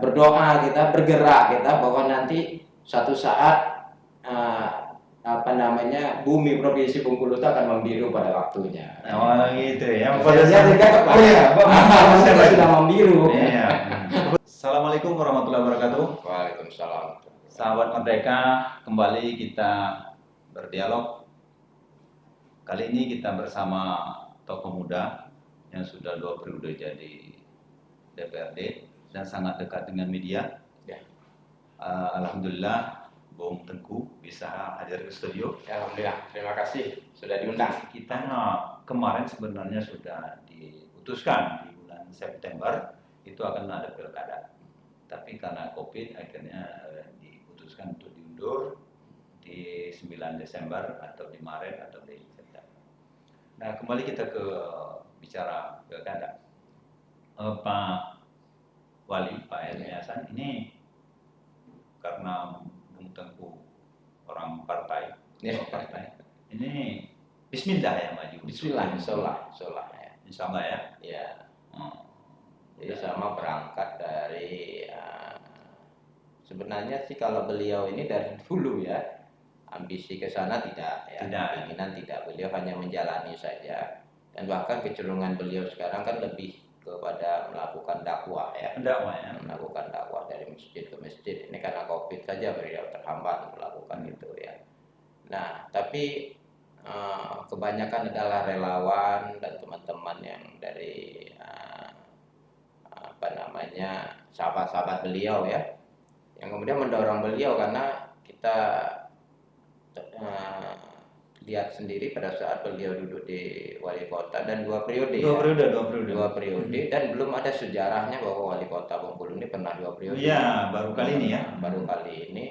berdoa kita, bergerak kita bahwa nanti suatu saat bumi provinsi Bengkulu itu akan membiru pada waktunya. Oh gitu ya. Sudah membiru. Iya. Assalamualaikum warahmatullahi wabarakatuh. Waalaikumsalam. Sahabat Merdeka, kembali kita berdialog. Kali ini kita bersama tokoh muda yang sudah 2 periode jadi DPRD dan sangat dekat dengan media. Ya. Alhamdulillah Bung Tengku bisa hadir ke studio. Ya, alhamdulillah, terima kasih sudah diundang. Kita kemarin sebenarnya sudah diputuskan di bulan September itu akan ada pilkada. Tapi karena COVID akhirnya diputuskan untuk diundur di 9 Desember atau di Maret atau di September. Nah, kembali kita ke bicara pilkada. Pak Wali, Pak Helmi Hasan ini karena Bung Tengku orang partai, ini Bismillah ya maju. Bismillah, insyaallah ya. Insyaallah ya. Ya. Jadi sama berangkat dari sebenarnya sih kalau beliau ini dari dulu ya ambisi ke sana tidak ya, keinginan tidak, beliau hanya menjalani saja dan bahkan kecenderungan beliau sekarang kan lebih kepada melakukan dakwah ya. Melakukan dakwah dari masjid ke masjid. Ini karena COVID saja beliau terhambat melakukan itu ya. Nah, tapi kebanyakan adalah relawan dan teman-teman yang dari sahabat-sahabat beliau ya, yang kemudian mendorong beliau karena kita lihat sendiri pada saat beliau duduk di wali kota dan 2 periode. Dua periode dan belum ada sejarahnya bahwa wali kota Bengkulu ini pernah 2 periode. Iya, baru kali ini ya. Baru kali ini.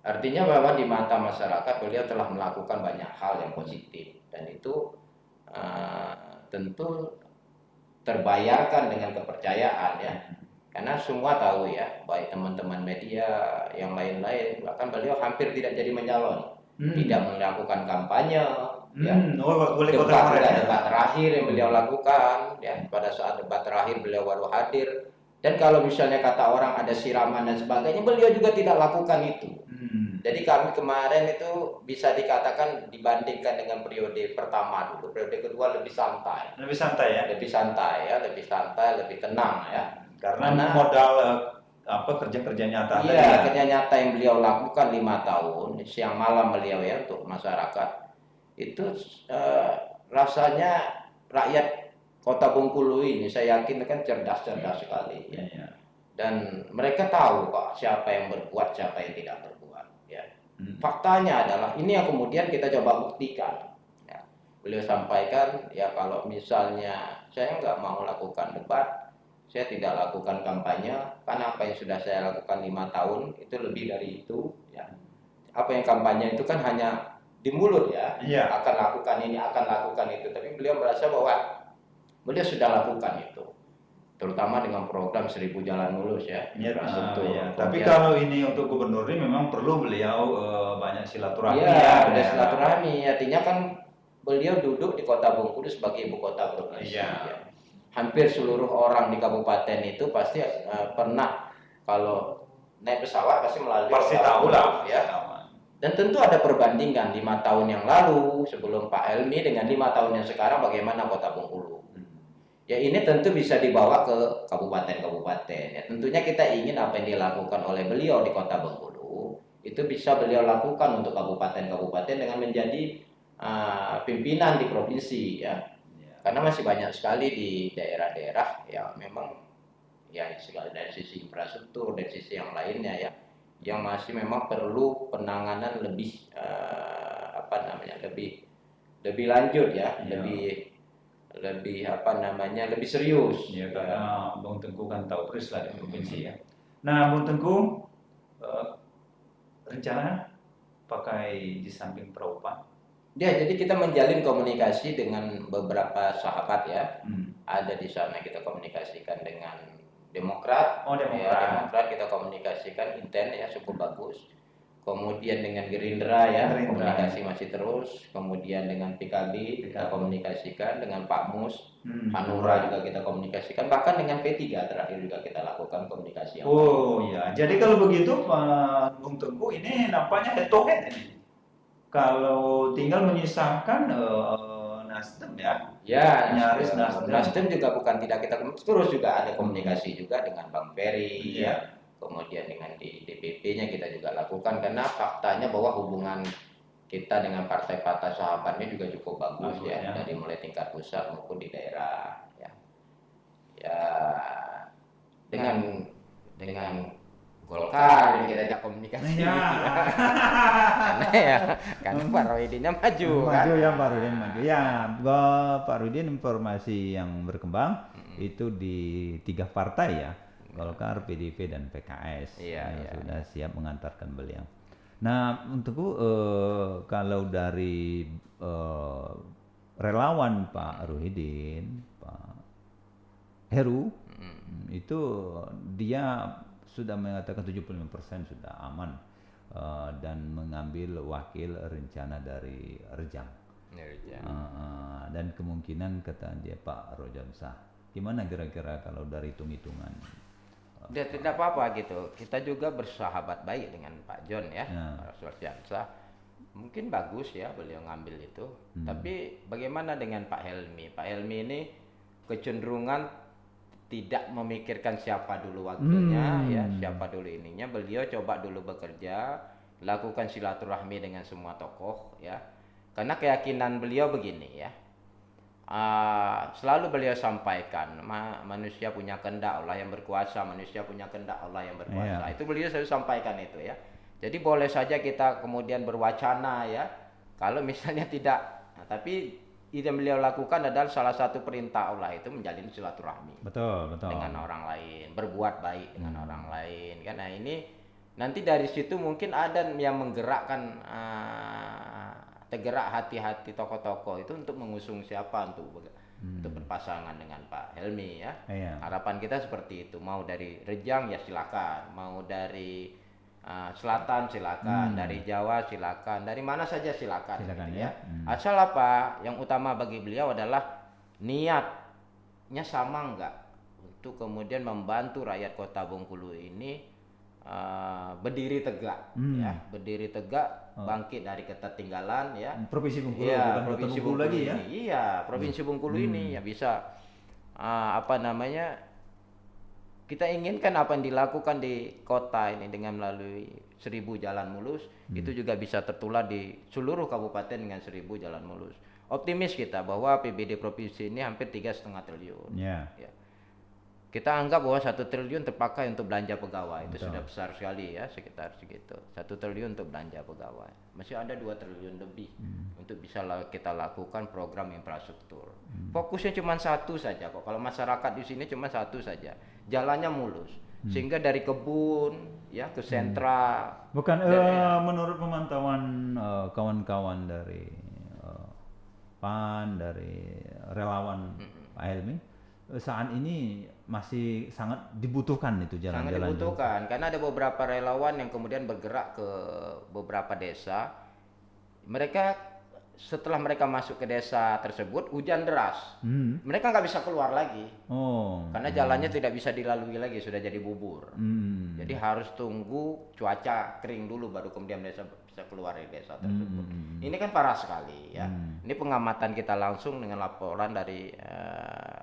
Artinya bahwa di mata masyarakat beliau telah melakukan banyak hal yang positif dan itu tentu terbayarkan dengan kepercayaan ya. Karena semua tahu ya, baik teman-teman media yang lain-lain, bahkan beliau hampir tidak jadi menyalon. Tidak melakukan kampanye ya. Debat terakhir yang beliau lakukan ya, pada saat debat terakhir beliau baru hadir dan kalau misalnya kata orang ada siraman dan sebagainya, beliau juga tidak lakukan itu. Jadi kami kemarin itu bisa dikatakan dibandingkan dengan periode pertama dulu, periode kedua lebih santai. Lebih santai ya, lebih tenang ya. Karena modal kerja nyata. Iya, kerja nyata yang beliau lakukan 5 tahun siang malam beliau ya untuk masyarakat itu rasanya rakyat Kota Bengkulu ini saya yakin kan cerdas sekali ya. Dan mereka tahu kok siapa yang berbuat, siapa yang tidak berbuat ya. Faktanya adalah ini yang kemudian kita coba buktikan ya. Beliau sampaikan ya, kalau misalnya saya nggak mau lakukan debat, saya tidak lakukan kampanye, karena apa yang sudah saya lakukan 5 tahun itu lebih dari itu ya. Apa yang kampanye itu kan hanya di mulut ya, akan lakukan ini, akan lakukan itu, tapi beliau merasa bahwa beliau sudah lakukan itu, terutama dengan program 1000 jalan mulus ya. Tapi kalau ini untuk gubernur ini memang perlu beliau banyak silaturahmi. Silaturahmi artinya kan beliau duduk di Kota Bengkulu sebagai ibu kota provinsi ya. Hampir seluruh orang di kabupaten itu pasti pernah kalau naik pesawat pasti melalui tahu lah ya. Dan tentu ada perbandingan 5 tahun yang lalu sebelum Pak Helmi dengan 5 tahun yang sekarang bagaimana Kota Bengkulu. Ya ini tentu bisa dibawa ke kabupaten-kabupaten ya. Tentunya kita ingin apa yang dilakukan oleh beliau di Kota Bengkulu itu bisa beliau lakukan untuk kabupaten-kabupaten dengan menjadi pimpinan di provinsi ya. Karena masih banyak sekali di daerah-daerah yang memang ya dari sisi infrastruktur, dari sisi yang lainnya ya, yang masih memang perlu penanganan lebih lebih lanjut ya, lebih serius. Ya, karena Bung Tengku kan tahu persis lah di provinsi ya. Nah, Bung Tengku rencana pakai di samping Praupan. Ya, jadi kita menjalin komunikasi dengan beberapa sahabat ya. Ada di sana kita komunikasikan dengan Demokrat. Demokrat. Ya, Demokrat kita komunikasikan intens ya, cukup bagus. kemudian dengan Gerindra ya, Gerindra. komunikasi masih terus, kemudian dengan PKB kita komunikasikan, dengan Pak Mus, Hanura juga kita komunikasikan, bahkan dengan P3 terakhir juga kita lakukan komunikasi yang Oh ya, jadi kalau begitu Pak Bung Teguh ini nampaknya head to head ini. Kalau tinggal menyisakan Nasdem ya. Ya, Nyaris Nasdem juga bukan tidak kita terus juga ada komunikasi juga dengan Bang Ferry Iya. ya. Kemudian dengan di DPP-nya kita juga lakukan, karena faktanya bahwa hubungan kita dengan partai-partai sahabatnya juga cukup bagus ya, dari mulai tingkat pusat maupun di daerah ya. Ya dengan Golkar kita ajak komunikasi. Ya. Karena ya karena Pak Rohidinnya maju kan. Ya Pak Rudin maju. Ya, Pak Rudin informasi yang berkembang itu di 3 partai ya. Golkar, PDIP dan PKS yang sudah siap mengantarkan beliau. Nah, untukku kalau dari relawan Pak Rohidin, Pak Heru itu dia sudah mengatakan 75% sudah aman dan mengambil wakil rencana dari Rejang. Dan kemungkinan kata dia Pak Rojansa. Gimana kira-kira kalau dari hitung-hitungan? Dia tidak apa-apa gitu. Kita juga bersahabat baik dengan Pak John ya, Pak Rojansa. Mungkin bagus ya beliau ngambil itu. Tapi bagaimana dengan Pak Helmi? Pak Helmi ini kecenderungan tidak memikirkan siapa dulu wakilnya ya, siapa dulu ininya. Beliau coba dulu bekerja, lakukan silaturahmi dengan semua tokoh ya. Karena keyakinan beliau begini ya. Selalu beliau sampaikan manusia punya kehendak, Allah yang berkuasa, manusia punya kehendak, Allah yang berkuasa. Itu beliau selalu sampaikan itu ya. Jadi boleh saja kita kemudian berwacana ya, kalau misalnya tidak, tapi yang beliau lakukan adalah salah satu perintah Allah itu menjalin silaturahmi. Betul. Dengan orang lain, berbuat baik dengan orang lain. Karena ini nanti dari situ mungkin ada yang menggerakkan tergerak hati-hati tokoh-tokoh itu untuk mengusung siapa untuk berpasangan dengan Pak Helmi ya. Harapan kita seperti itu. Mau dari Rejang ya silakan, mau dari Selatan silakan, dari Jawa silakan, dari mana saja silakan gitu ya. Asal apa? Yang utama bagi beliau adalah niatnya sama enggak untuk kemudian membantu rakyat Kota Bengkulu ini berdiri tegak ya, berdiri tegak, bangkit dari ketertinggalan ya. Provinsi Bengkulu ya, bukan Provinsi Bengkulu lagi ya. Iya, Provinsi Bengkulu ini ya bisa kita inginkan apa yang dilakukan di kota ini dengan melalui 1000 jalan mulus itu juga bisa tertular di seluruh kabupaten dengan 1000 jalan mulus. Optimis kita bahwa APBD provinsi ini hampir 3,5 triliun. Ya. Kita anggap bahwa 1 triliun terpakai untuk belanja pegawai. Itu sudah besar sekali ya, sekitar segitu. 1 triliun untuk belanja pegawai. Masih ada 2 triliun lebih untuk bisa kita lakukan program infrastruktur. Fokusnya cuma satu saja kok. Kalau masyarakat di sini cuma satu saja. Jalannya mulus. Sehingga dari kebun ya ke sentra. Bukan menurut pemantauan kawan-kawan dari PAN, dari relawan Pak Helmi, saat ini masih sangat dibutuhkan itu jalan-jalan. Sangat dibutuhkan karena ada beberapa relawan yang kemudian bergerak ke beberapa desa. Mereka setelah mereka masuk ke desa tersebut hujan deras, mereka nggak bisa keluar lagi. Karena jalannya tidak bisa dilalui lagi, sudah jadi bubur. Jadi harus tunggu cuaca kering dulu baru kemudian desa bisa keluar dari desa tersebut. Ini kan parah sekali ya. Ini pengamatan kita langsung dengan laporan dari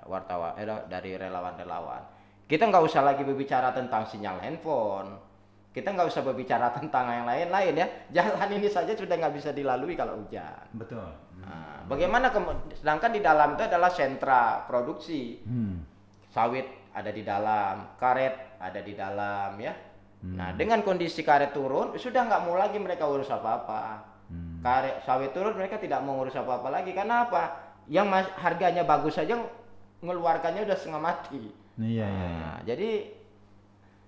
wartawan, dari relawan-relawan. Kita nggak usah lagi berbicara tentang sinyal handphone. Kita nggak usah berbicara tentang yang lain-lain ya. Jalan ini saja sudah nggak bisa dilalui kalau hujan. Betul. Nah, bagaimana sedangkan di dalam itu adalah sentra produksi. Sawit ada di dalam, karet ada di dalam ya. Nah, dengan kondisi karet turun, sudah nggak mau lagi mereka urus apa-apa. Karet sawit turun, mereka tidak mau urus apa-apa lagi. Karena apa? Yang harganya bagus saja mengeluarkannya udah setengah mati. Nah, jadi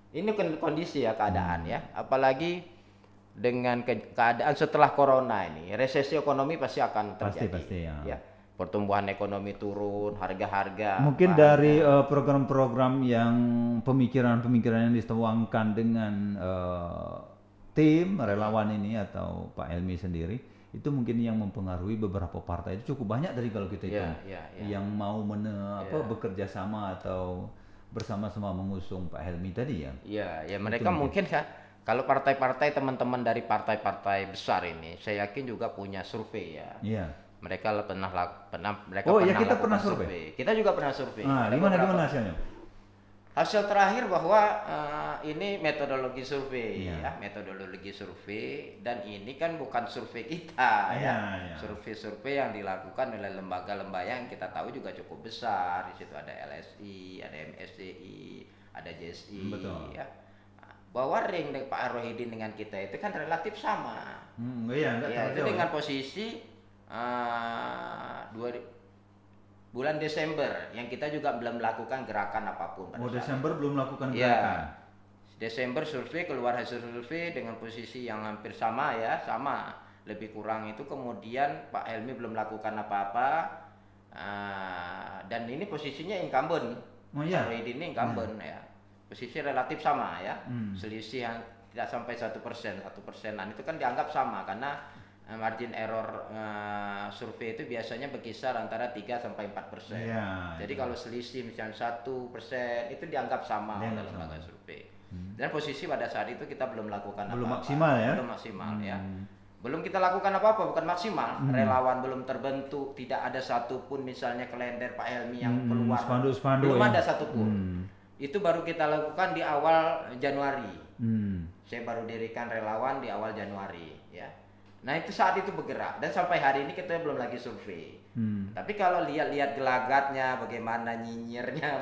ini kondisi ya, keadaan ya. Apalagi dengan keadaan setelah corona ini, resesi ekonomi pasti akan terjadi. Pasti ya. Pertumbuhan ekonomi turun, harga-harga. Mungkin dari program-program yang pemikiran-pemikiran yang dituangkan dengan tim relawan ini atau Pak Helmi sendiri itu mungkin yang mempengaruhi beberapa partai itu cukup banyak dari kalau kita hitung yang mau bekerja sama atau bersama-sama mengusung Pak Helmi tadi ya. Iya, ya mereka mungkin kan kalau partai-partai teman-teman dari partai-partai besar ini saya yakin juga punya survei ya. Iya. Mereka pernah kita pernah survei. Kita juga pernah survei. Gimana hasilnya? Hasil terakhir bahwa ini metodologi survei ya, metodologi survei, dan ini kan bukan survei kita survei-survei yang dilakukan oleh lembaga-lembaga yang kita tahu juga cukup besar. Di situ ada LSI, ada MSCI, ada JSI ya. Bahwa ring Pak Rohidin dengan kita itu kan relatif sama. Itu dengan posisi bulan Desember yang kita juga belum melakukan gerakan apapun. Desember belum melakukan gerakan. Desember survei, keluar hasil survei dengan posisi yang hampir sama ya, sama lebih kurang itu. Kemudian Pak Helmi belum melakukan apa-apa, dan ini posisinya incumbent. Pak Rohidin ini incumbent ya, posisi relatif sama ya, selisih tidak sampai 1%, 1%-an itu kan dianggap sama karena margin error survei itu biasanya berkisar antara 3-4%. Jadi kalau selisih misalnya 1% itu dianggap sama oleh lembaga survei. Dan posisi pada saat itu kita belum melakukan belum apa-apa. Belum maksimal ya. Belum kita lakukan apa-apa, bukan maksimal. Relawan belum terbentuk, tidak ada satupun misalnya kalender Pak Helmi yang keluar. Spanduk-spanduk belum ada satupun. Itu baru kita lakukan di awal Januari. Saya baru dirikan relawan di awal Januari ya. Nah itu saat itu bergerak dan sampai hari ini kita belum lagi survei. Tapi kalau lihat gelagatnya, bagaimana nyinyirnya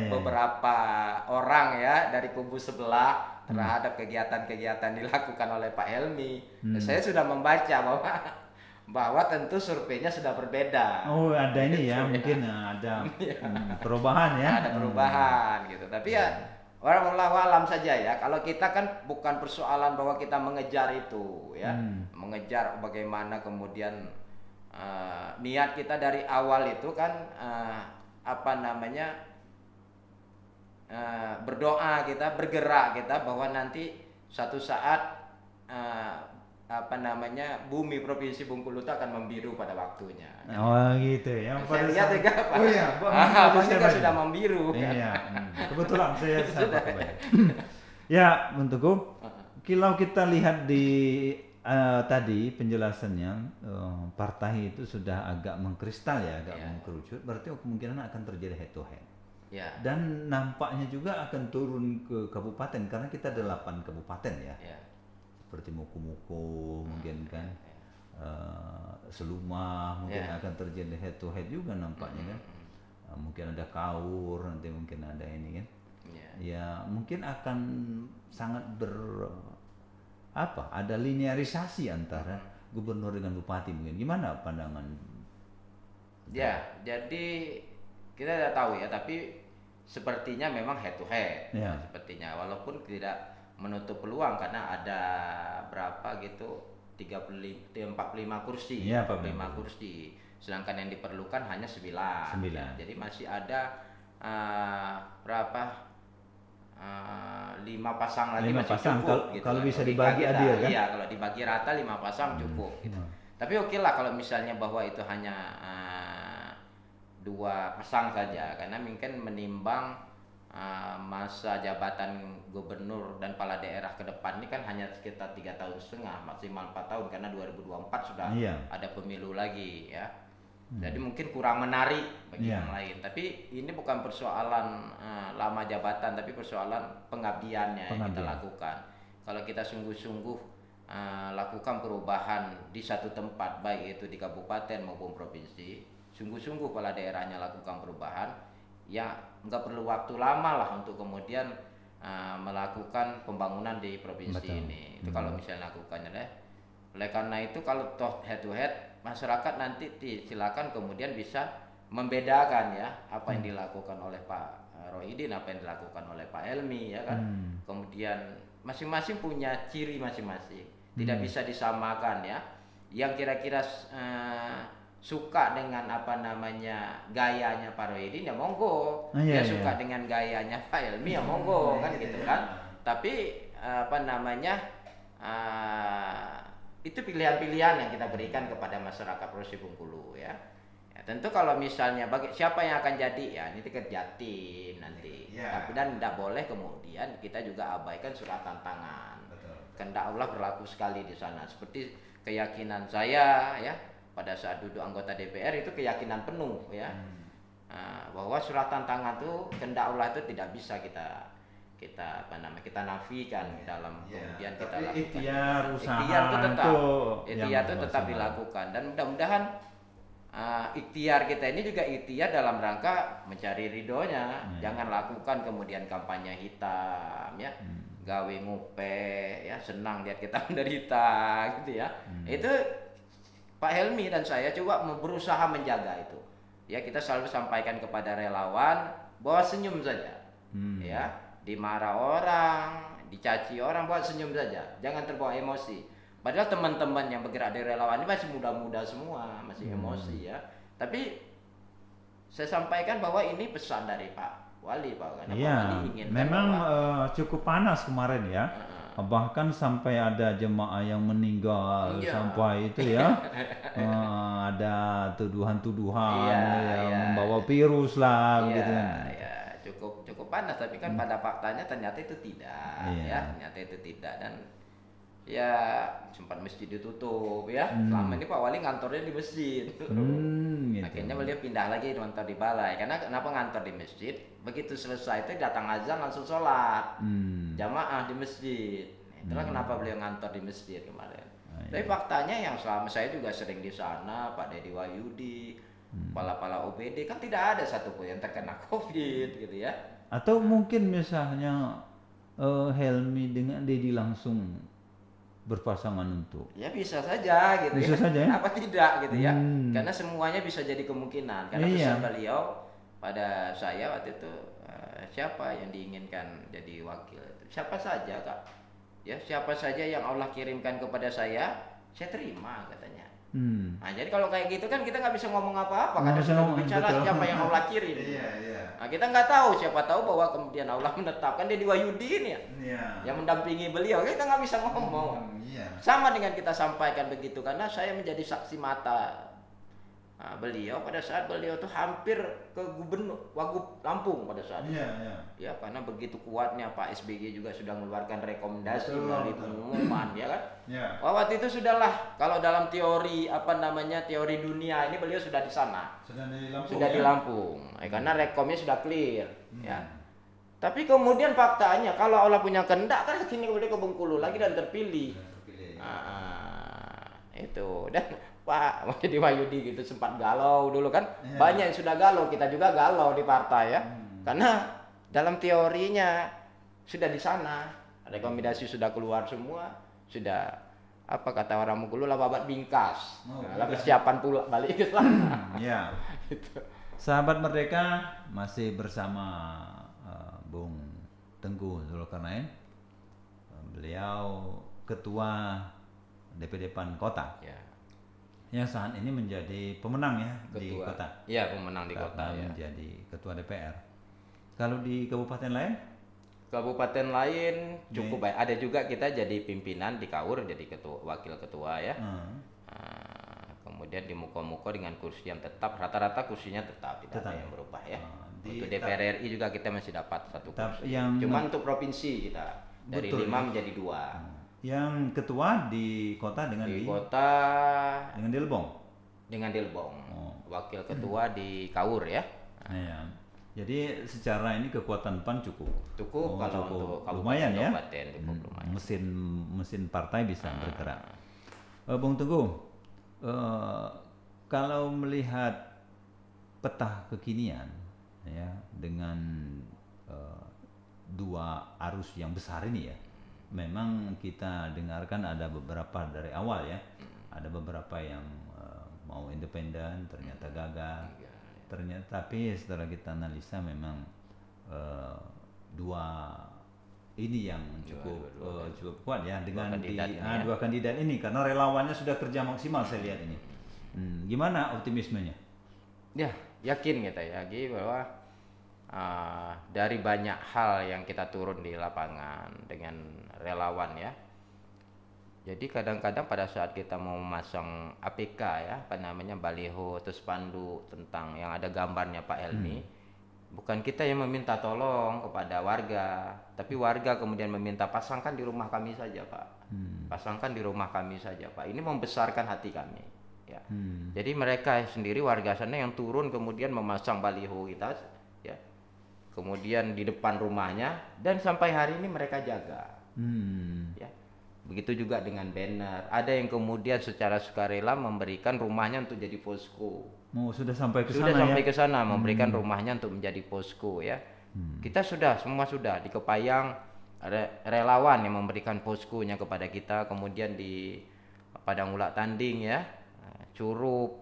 beberapa orang ya dari kubu sebelah terhadap kegiatan-kegiatan dilakukan oleh Pak Helmi, saya sudah membaca bahwa tentu surveinya sudah berbeda. Ada ini ya, mungkin ada perubahan ya. Ada perubahan gitu. Tapi ya wallahu alam saja ya. Kalau kita kan bukan persoalan bahwa kita mengejar itu ya, mengejar bagaimana kemudian niat kita dari awal itu kan berdoa kita, bergerak kita bahwa nanti suatu saat bumi provinsi Bengkulu itu akan membiru pada waktunya. Gitu ya. Saya lihat juga Pak. Pasti sudah membiru. Iya. Kebetulan saya ya, Mentuku. Kalau kita lihat di tadi penjelasannya, partai itu sudah agak mengkristal ya, agak mengkerucut. Berarti kemungkinan akan terjadi head to head. Dan nampaknya juga akan turun ke kabupaten karena kita 8 kabupaten ya. Seperti Muku-Muku mungkin kan, Seluma mungkin akan terjadi head to head juga nampaknya kan. Mungkin ada Kaur, nanti mungkin ada ini kan. Ya mungkin akan sangat ada linearisasi antara gubernur dengan bupati mungkin. Gimana pandangan? Ya, jadi kita tidak tahu ya, tapi sepertinya memang head to head. Sepertinya walaupun tidak menutup peluang karena ada berapa gitu 45 kursi, 45 kursi. Sedangkan yang diperlukan hanya 9. Jadi masih ada berapa? 5 pasang lagi masih cukup gitu. Kalau bisa dibagi adil kan? Iya, kalau dibagi rata 5 pasang cukup gitu. Tapi oke lah kalau misalnya bahwa itu hanya 2 pasang saja, karena mungkin menimbang masa jabatan gubernur dan kepala daerah ke depan ini kan hanya sekitar 3,5 tahun, maksimal 4 tahun karena 2024 sudah ada pemilu lagi ya. Jadi mungkin kurang menarik bagi yang lain. Tapi ini bukan persoalan lama jabatan, tapi persoalan pengabdiannya yang kita lakukan. Kalau kita sungguh-sungguh lakukan perubahan di satu tempat, baik itu di kabupaten maupun provinsi, sungguh-sungguh kepala daerahnya lakukan perubahan, ya nggak perlu waktu lama lah untuk kemudian melakukan pembangunan di provinsi ini. Itu kalau misalnya lakukannya deh. Oleh karena itu kalau toh head to head, masyarakat nanti silakan kemudian bisa membedakan ya apa yang dilakukan oleh Pak Rohidin, apa yang dilakukan oleh Pak Helmi ya kan. Kemudian masing-masing punya ciri masing-masing, tidak bisa disamakan ya. Yang kira-kira suka dengan gayanya Pak Rohidin ya monggo, suka dengan gayanya Pak Helmi ya monggo kan gitu kan. Tapi itu pilihan-pilihan yang kita berikan kepada masyarakat Provinsi Bengkulu ya. Ya, tentu kalau misalnya bagi siapa yang akan jadi ya ini ke Jatim nanti. Tapi dan tidak boleh kemudian kita juga abaikan suratan tangan. Kehendak Allah berlaku sekali di sana. Seperti keyakinan saya ya pada saat duduk anggota DPR itu keyakinan penuh ya. Bahwa suratan tangan itu kehendak Allah itu tidak bisa kita nafikan dalam kemudian kita lakukan. Ikhtiar usaha ikhtiar itu tetap dilakukan dan mudah-mudahan ikhtiar kita ini juga ikhtiar dalam rangka mencari ridhonya. Jangan lakukan kemudian kampanye hitam ya. Gawe ngupe ya, senang lihat kita menderita gitu ya. Itu Pak Helmi dan saya coba berusaha menjaga itu. Ya, kita selalu sampaikan kepada relawan bahwa senyum saja. Ya, dimarah orang, dicaci orang, buat senyum saja. Jangan terbawa emosi. Padahal teman-teman yang bergerak di relawan ini masih muda-muda semua, masih emosi ya. Tapi saya sampaikan bahwa ini pesan dari Pak Wali, Pak. Karena Pak Wali ingin memang cukup panas kemarin ya. Bahkan sampai ada jemaah yang meninggal sampai itu ya. Ada tuduhan-tuduhan membawa virus lah gitu. Cukup panas, tapi kan pada faktanya ternyata itu tidak dan ya sempat masjid ditutup ya. Selama ini Pak Wali ngantornya di masjid. Gitu. Akhirnya beliau pindah lagi ngantor di balai. Karena kenapa ngantor di masjid? Begitu selesai itu datang azan langsung sholat jamaah di masjid. Itulah kenapa beliau ngantor di masjid kemarin. Tapi faktanya yang selama saya juga sering di sana, Pak Dedi Wahyudi, pala-pala OPD kan tidak ada satupun yang terkena COVID gitu ya. Atau mungkin misalnya Helmi dengan Dedi langsung berpasangan untuk ya bisa saja gitu bisa saja ya? Apa tidak gitu ya, karena semuanya bisa jadi kemungkinan karena pesan beliau pada saya waktu itu siapa yang diinginkan jadi wakil, siapa saja Kak ya, siapa saja yang Allah kirimkan kepada saya terima katanya. Nah jadi kalau kayak gitu kan kita nggak bisa ngomong apa-apa karena sudah bicara siapa yang Allah kirim. Nah kita nggak tahu, siapa tahu bahwa kemudian Allah menetapkan Dedi Wahyudi ini yang mendampingi beliau, kita nggak bisa ngomong. Sama dengan kita sampaikan begitu karena saya menjadi saksi mata beliau pada saat beliau tuh hampir ke gubernur Wagub Lampung pada saat itu. Ya karena begitu kuatnya Pak SBY juga sudah mengeluarkan rekomendasi melalui pengumuman ya kan. Waktu itu sudahlah, kalau dalam teori teori dunia ini beliau sudah di sana. Sudah di Lampung. Karena rekomnya sudah clear ya. Tapi kemudian faktanya kalau Allah punya kehendak kan sini boleh ke Bengkulu lagi dan terpilih. Itu dan Pak Dedi Wahyudi gitu sempat galau dulu kan. Banyak yang sudah galau, kita juga galau di partai ya. Karena dalam teorinya sudah di sana, rekomendasi sudah keluar semua, sudah apa kata orang Bengkulu lah babat bingkas. Lah persiapan pula balik ke sana. Gitu. Sahabat Merdeka masih bersama Bung Tengku Zulkarnain. Beliau ketua DPD PAN Kota. Yang saat ini menjadi pemenang ya di kota. Iya, pemenang di kota ya. Menjadi ketua DPR. Kalau di kabupaten lain? Kabupaten lain cukup baik. Ada juga kita jadi pimpinan di Kaur, jadi wakil ketua ya. Kemudian di Muko-Muko dengan kursi yang tetap, rata-rata kursinya tetap, tidak ada yang berubah ya. Untuk DPR RI juga kita masih dapat satu kursi. Cuma untuk provinsi kita dari 5 menjadi 2. Yang ketua di kota dengan kota dengan Dilbong. Dengan Dilbong. Wakil ketua di Kaur ya. Jadi secara ini kekuatan PAN cukup kalau untuk lumayan ya. Lumayan. Mesin partai bisa bergerak. Bung Teguh, kalau melihat peta kekinian ya dengan dua arus yang besar ini ya. Memang kita dengarkan ada beberapa dari awal ya, ada beberapa yang mau independen ternyata gagal, tapi setelah kita analisa memang dua ini yang cukup kuat ya dengan dua kandidat ini karena relawannya sudah kerja maksimal saya lihat ini. Gimana optimismenya? Ya yakin kita ya bahwa dari banyak hal yang kita turun di lapangan dengan relawan ya, Jadi kadang-kadang pada saat kita mau memasang APK ya, apa namanya, baliho atau spanduk tentang yang ada gambarnya Pak Helmi, bukan kita yang meminta tolong kepada warga, tapi warga kemudian meminta pasangkan di rumah kami saja Pak, pasangkan di rumah kami saja Pak. Ini membesarkan hati kami. Ya. Jadi mereka sendiri warga sana yang turun kemudian memasang baliho kita, ya, kemudian di depan rumahnya, dan sampai hari ini mereka jaga. Ya. Begitu juga dengan banner. Ada yang kemudian secara sukarela memberikan rumahnya untuk jadi posko. Oh, sudah sampai ke Sudah sana sampai ya? ke sana memberikan rumahnya untuk menjadi posko ya. Kita semua sudah di Kepayang relawan yang memberikan poskonya kepada kita, kemudian di Padang Ulak Tanding ya, Curup,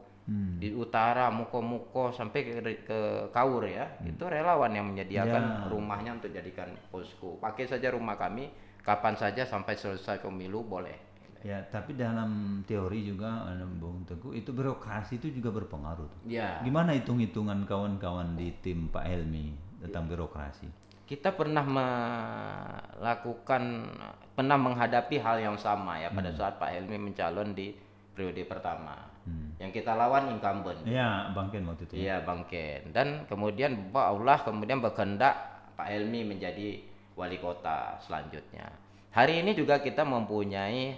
di utara Muko-Muko sampai ke Kaur ya. Itu relawan yang menyediakan rumahnya untuk jadikan posko. Pakai saja rumah kami kapan saja sampai selesai pemilu boleh. Ya, tapi dalam teori juga Bung Teguh, itu birokrasi itu juga berpengaruh tuh. Ya. Gimana hitung-hitungan kawan-kawan di tim Pak Helmi tentang birokrasi? Kita pernah menghadapi hal yang sama ya pada saat Pak Helmi mencalon di periode pertama. Yang kita lawan incumbent. Iya, Bang Ken waktu itu. Iya, Bang Ken. Dan kemudian Allah kemudian berkehendak Pak Helmi menjadi wali kota selanjutnya. Hari ini juga kita mempunyai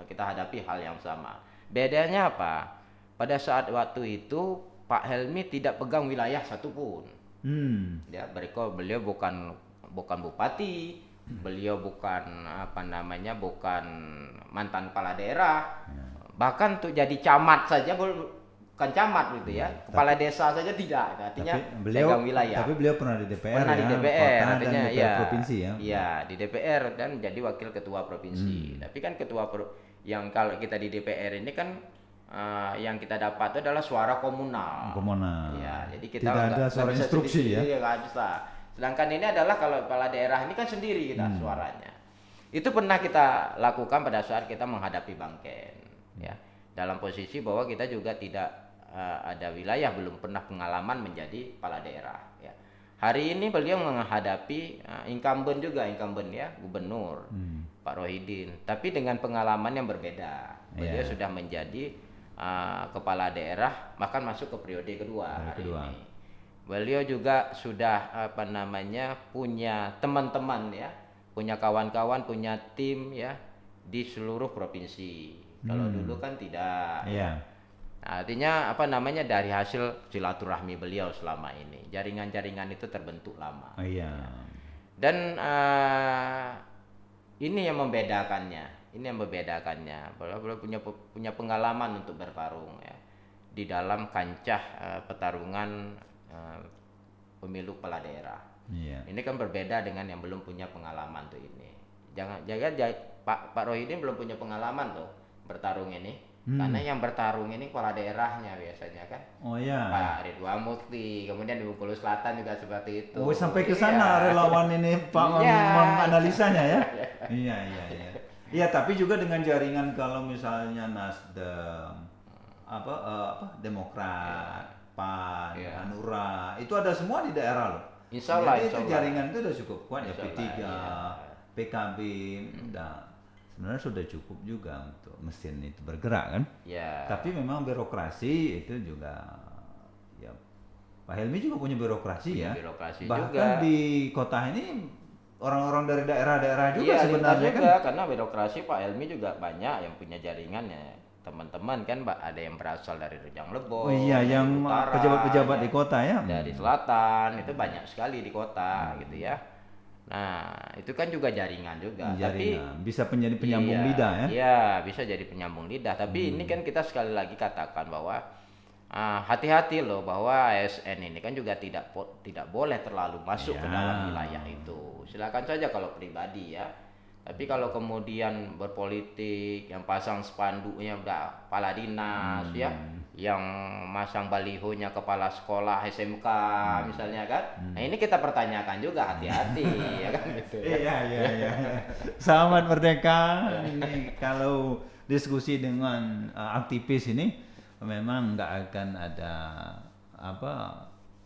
kita hadapi hal yang sama. Bedanya apa? Pada saat waktu itu Pak Helmi tidak pegang wilayah satupun. Ya, beliau bukan bupati, beliau bukan bukan mantan kepala daerah. Bahkan untuk jadi camat saja bukan camat gitu ya, kepala desa saja tidak, artinya pegang wilayah. Tapi beliau pernah di DPR, pernah ya, di DPR, kota artinya dan DPR provinsi ya. Iya, di DPR dan jadi wakil ketua provinsi. Tapi kan yang kalau kita di DPR ini kan yang kita dapat itu adalah suara komunal. Ya, jadi kita tidak ada suara instruksi ya. Nggak bisa. Sedangkan ini adalah kalau kepala daerah ini kan sendiri kita suaranya. Itu pernah kita lakukan pada saat kita menghadapi Bang Ken. Ya, dalam posisi bahwa kita juga tidak ada wilayah, belum pernah pengalaman menjadi kepala daerah ya. Hari ini beliau menghadapi incumbent ya, gubernur Pak Rohidin, tapi dengan pengalaman yang berbeda. Beliau sudah menjadi kepala daerah, bahkan masuk ke periode kedua hari ini. Beliau juga sudah punya teman-teman ya, punya kawan-kawan, punya tim ya di seluruh provinsi. Kalau dulu kan tidak. Iya. Nah, artinya dari hasil silaturahmi beliau selama ini, jaringan-jaringan itu terbentuk lama. Iya. Dan ini yang membedakannya. Beliau punya pengalaman untuk bertarung ya di dalam kancah pertarungan pemilu kepala daerah. Iya. Ini kan berbeda dengan yang belum punya pengalaman tuh ini. Jangan Pak Rohidin belum punya pengalaman tuh bertarung ini. Karena yang bertarung ini kepala daerahnya biasanya kan. Oh iya. Pak Ridwan Mukti, kemudian di Bengkulu Selatan juga seperti itu. Oh, sampai ke sana relawan ini Pak menganalisanya ya. Iya. Iya, tapi juga dengan jaringan kalau misalnya Nasdem, Demokrat, PAN, Hanura, itu ada semua di daerah loh. Insya Allah. Jadi itu jaringan itu udah cukup kuat ya, P3, PKB, sebenarnya sudah cukup juga untuk mesin itu bergerak kan. Ya. Tapi memang birokrasi itu juga ya, Pak Helmi juga punya birokrasi ya. Birokrasi bahkan juga. di kota ini orang-orang dari daerah-daerah juga sebenarnya juga, kan. karena birokrasi Pak Helmi juga banyak yang punya jaringannya. Teman-teman kan ada yang berasal dari Rejang Lebong. Oh iya, yang pejabat-pejabat di kota ya. Dari selatan itu banyak sekali di kota gitu ya. Nah, itu kan juga jaringan juga. Tapi bisa menjadi penyambung lidah ya. Iya, bisa jadi penyambung lidah. Tapi ini kan kita sekali lagi katakan bahwa hati-hati loh, bahwa ASN ini kan juga tidak boleh terlalu masuk ke dalam wilayah itu. Silakan saja kalau pribadi ya. Tapi kalau kemudian berpolitik, yang pasang spanduknya udah kepala dinas ya, yang masang balihonya kepala sekolah SMK misalnya kan. Nah, ini kita pertanyakan juga, hati-hati ya kan gitu. Iya. Sahabat Merdeka, ini kalau diskusi dengan aktivis ini memang nggak akan ada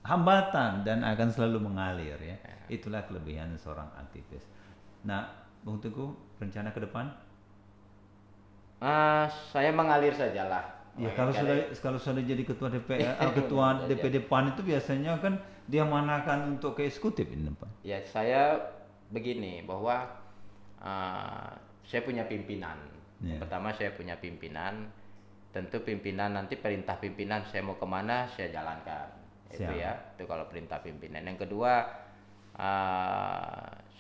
hambatan dan akan selalu mengalir ya. Itulah kelebihan seorang aktivis. Nah, Bung Teguh, rencana ke depan? Saya mengalir sajalah. Ya kalau sudah jadi ketua DPR, ketua DPD PAN itu biasanya kan dia manakan untuk ke eksekutif ini Pak. Ya saya begini bahwa saya punya pimpinan. Pertama saya punya pimpinan. Tentu pimpinan nanti perintah pimpinan saya mau kemana saya jalankan. Itu ya. Itu kalau perintah pimpinan. Yang kedua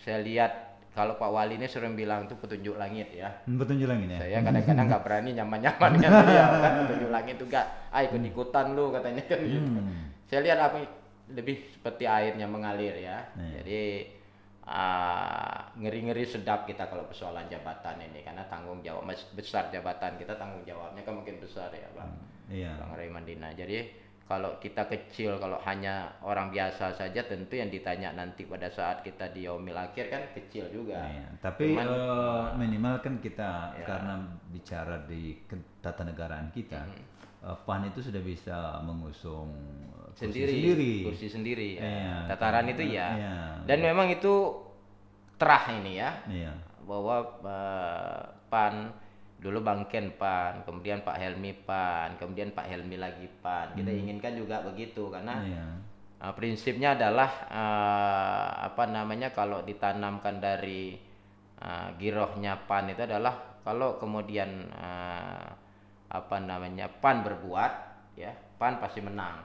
saya lihat kalau Pak Wali ini sering bilang itu petunjuk langit ya. Petunjuk langit ya. Saya kadang-kadang nggak berani nyaman-nyaman dengan dia kan petunjuk langit itu enggak. Ikut-ikutan lu katanya kan gitu. Saya lihat apa lebih seperti airnya mengalir ya. Jadi ngeri-ngeri sedap kita kalau persoalan jabatan ini karena tanggung jawab besar jabatan kita, tanggung jawabnya kan mungkin besar ya Bang. Bang Raymandina. Jadi kalau kita kecil, kalau hanya orang biasa saja tentu yang ditanya nanti pada saat kita di yaumil akhir kan kecil juga. Tapi minimal kan kita karena bicara di ketatanegaraan kita, PAN itu sudah bisa mengusung kursi sendiri. Tataran itu ya. Dan memang itu terah ini ya. Bahwa PAN dulu Bang Ken PAN, kemudian Pak Helmi PAN, kemudian Pak Helmi lagi PAN. Kita inginkan juga begitu karena prinsipnya adalah kalau ditanamkan dari girohnya PAN itu adalah kalau kemudian PAN berbuat ya PAN pasti menang.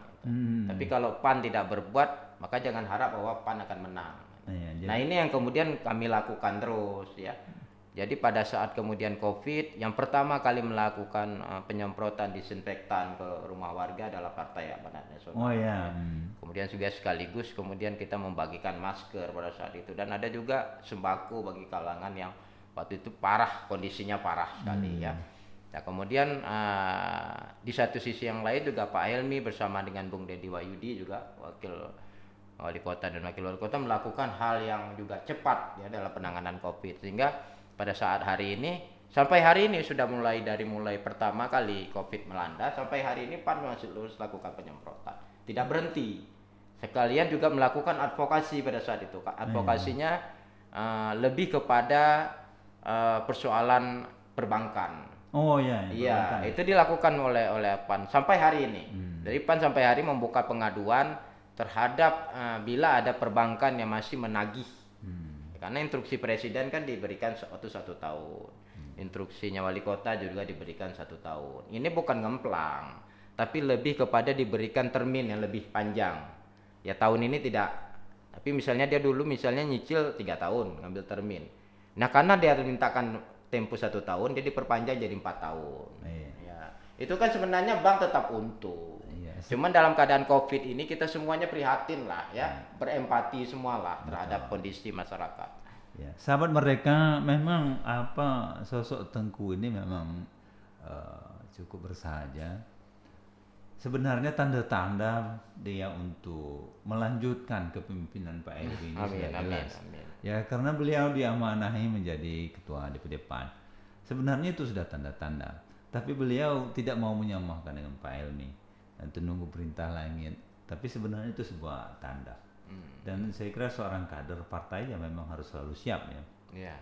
Tapi kalau PAN tidak berbuat maka jangan harap bahwa PAN akan menang. Nah ini yang kemudian kami lakukan terus ya. Jadi pada saat kemudian COVID, yang pertama kali melakukan penyemprotan disinfektan ke rumah warga adalah Partai Amanat Nasional. Kemudian juga sekaligus kemudian kita membagikan masker pada saat itu dan ada juga sembako bagi kalangan yang waktu itu kondisinya parah sekali ya. Nah kemudian di satu sisi yang lain juga Pak Helmi bersama dengan Bung Deddy Wahyudi juga wakil wali kota dan wakil wali kota melakukan hal yang juga cepat ya dalam penanganan COVID sehingga pada saat sampai hari ini sudah mulai pertama kali COVID melanda sampai hari ini PAN masih terus lakukan penyemprotan, tidak berhenti. Sekalian juga melakukan advokasi pada saat itu. Advokasinya lebih kepada persoalan perbankan. Iya, itu dilakukan oleh PAN sampai hari ini. Dari PAN sampai hari membuka pengaduan terhadap bila ada perbankan yang masih menagih. Karena instruksi presiden kan diberikan waktu 1 tahun. Instruksinya wali kota juga diberikan 1 tahun. Ini bukan ngemplang, tapi lebih kepada diberikan termin yang lebih panjang. Ya tahun ini tidak. Tapi misalnya dia dulu nyicil 3 tahun ngambil termin. Nah karena dia mintakan tempo 1 tahun, dia diperpanjang jadi 4 tahun. Ya, itu kan sebenarnya bank tetap untung. Cuman dalam keadaan COVID ini kita semuanya prihatin lah ya, berempati semualah terhadap kondisi masyarakat. Sahabat mereka memang sosok Tengku ini memang cukup bersahaja. Sebenarnya tanda-tanda dia untuk melanjutkan kepemimpinan Pak Helmi ini sudah jelas. Ya karena beliau diamanahi menjadi ketua DPD PAN. Sebenarnya itu sudah tanda-tanda. Tapi beliau tidak mau menyamakan dengan Pak Helmi. Nanti nunggu perintah langit, tapi sebenarnya itu sebuah tanda. Dan saya kira seorang kader partai ya memang harus selalu siap ya,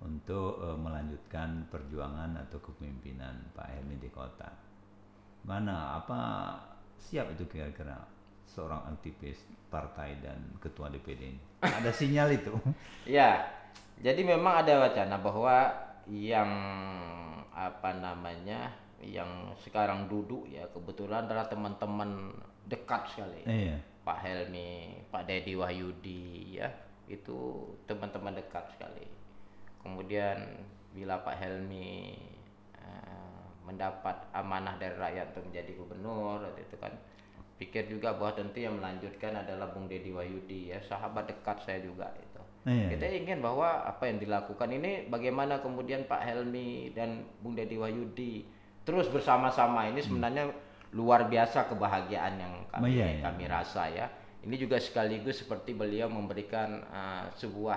untuk melanjutkan perjuangan atau kepemimpinan Pak Helmi di kota. Siap itu kira-kira seorang aktivis partai dan ketua DPD ini? Ada sinyal itu? Ya, jadi memang ada wacana bahwa yang yang sekarang duduk ya kebetulan adalah teman-teman dekat sekali. Pak Helmi, Pak Deddy Wahyudi ya, itu teman-teman dekat sekali. Kemudian bila Pak Helmi mendapat amanah dari rakyat untuk menjadi gubernur itu kan pikir juga bahwa tentu yang melanjutkan adalah Bung Deddy Wahyudi ya, sahabat dekat saya juga itu. Kita ingin bahwa apa yang dilakukan ini bagaimana kemudian Pak Helmi dan Bung Deddy Wahyudi terus bersama-sama ini sebenarnya luar biasa kebahagiaan yang kami rasa ya. Ini juga sekaligus seperti beliau memberikan sebuah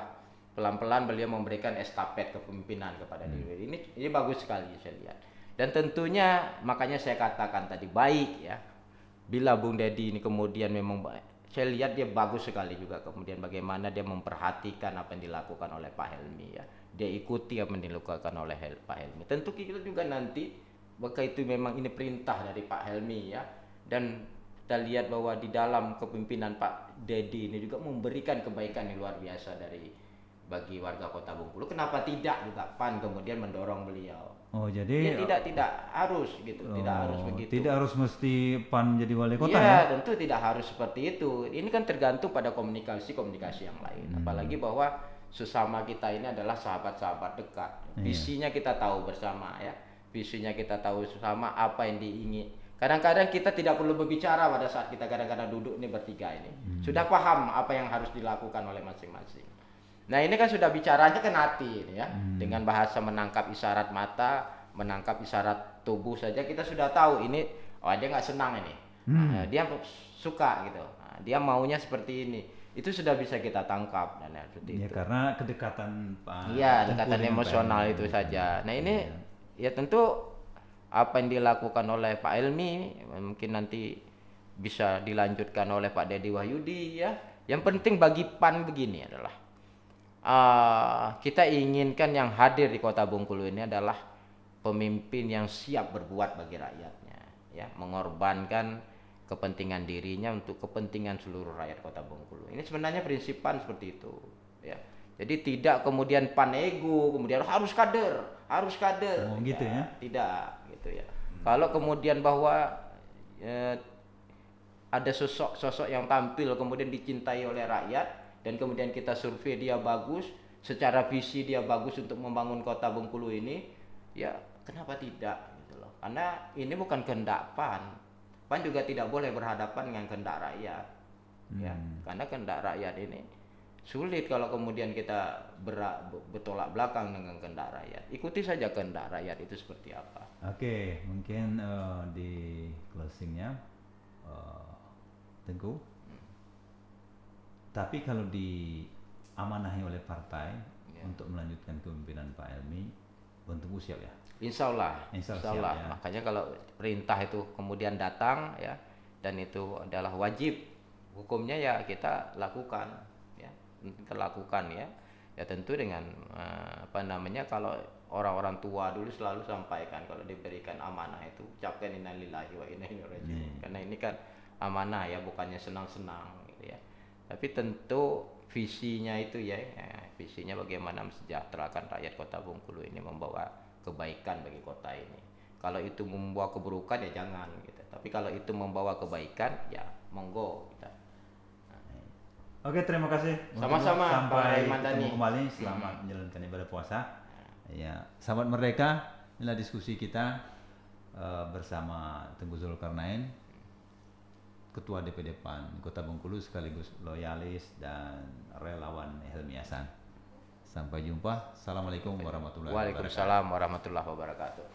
pelan-pelan beliau memberikan estafet kepemimpinan kepada diri. Ini bagus sekali saya lihat. Dan tentunya makanya saya katakan tadi baik ya. Bila Bung Deddy ini kemudian memang saya lihat dia bagus sekali juga, kemudian bagaimana dia memperhatikan apa yang dilakukan oleh Pak Helmi ya, dia ikuti apa yang dilakukan oleh Pak Helmi. Tentu kita juga nanti maka itu memang ini perintah dari Pak Helmi ya, dan kita lihat bahwa di dalam kepemimpinan Pak Dedi ini juga memberikan kebaikan yang luar biasa bagi warga Kota Bengkulu. Kenapa tidak juga PAN kemudian mendorong beliau? Oh, jadi ya, tidak harus gitu, tidak harus begitu. Tidak harus mesti PAN jadi wali kota ya? Ya, tentu tidak harus seperti itu. Ini kan tergantung pada komunikasi yang lain. Apalagi bahwa sesama kita ini adalah sahabat-sahabat dekat. Visinya kita tahu bersama ya. Visinya kita tahu bersama apa yang diingin. Kadang-kadang kita tidak perlu berbicara pada saat kita kadang-kadang duduk ini bertiga ini. Sudah paham apa yang harus dilakukan oleh masing-masing. Nah ini kan sudah bicaranya kan hati ini ya, dengan bahasa menangkap isyarat mata, menangkap isyarat tubuh saja kita sudah tahu ini, oh dia nggak senang ini, dia suka gitu, dia maunya seperti ini, itu sudah bisa kita tangkap dan seperti itu. Karena kedekatan Pak. Iya, kedekatan emosional itu saja. Nah ini ya tentu apa yang dilakukan oleh Pak Helmi mungkin nanti bisa dilanjutkan oleh Pak Dedi Wahyudi ya. Yang penting bagi PAN begini adalah kita inginkan yang hadir di Kota Bengkulu ini adalah pemimpin yang siap berbuat bagi rakyatnya, ya, mengorbankan kepentingan dirinya untuk kepentingan seluruh rakyat Kota Bengkulu. Ini sebenarnya prinsip PAN seperti itu, ya. Jadi tidak kemudian PAN ego, kemudian harus kader. Oh, gitu ya? Tidak, gitu ya. Kalau kemudian bahwa ada sosok yang tampil kemudian dicintai oleh rakyat, dan kemudian kita survei dia bagus, secara visi dia bagus untuk membangun Kota Bengkulu ini, ya kenapa tidak gitu loh. Karena ini bukan kehendak PAN. PAN juga tidak boleh berhadapan dengan kehendak rakyat. Ya, karena kehendak rakyat ini sulit kalau kemudian kita bertolak belakang dengan kehendak rakyat. Ikuti saja kehendak rakyat itu seperti apa. Oke, mungkin di closingnya Tengku. Tapi kalau diamanahi oleh partai untuk melanjutkan kepemimpinan Pak Helmi, Tengku siap ya? Insya Allah. Siap, ya. Makanya kalau perintah itu kemudian datang ya, dan itu adalah wajib hukumnya ya kita lakukan ya, ya tentu dengan kalau orang-orang tua dulu selalu sampaikan kalau diberikan amanah itu ucapkan innalillahi wa inna ilaihi raji'un. Karena ini kan amanah ya, bukannya senang-senang gitu ya. Tapi tentu visinya itu visinya bagaimana mensejahterakan rakyat Kota Bengkulu ini, membawa kebaikan bagi kota ini. Kalau itu membawa keburukan ya jangan gitu. Tapi kalau itu membawa kebaikan ya monggo kita. Oke, terima kasih. Sama-sama. Sampai ketemu kembali. Selamat menjalankan ibadah puasa. Ya, sahabat Merdeka, inilah diskusi kita bersama Tengku Zulkarnain, Ketua DPD PAN Kota Bengkulu sekaligus loyalis dan relawan Helmi Hasan. Sampai jumpa. Assalamualaikum warahmatullahi wabarakatuh. Waalaikumsalam warahmatullahi wabarakatuh.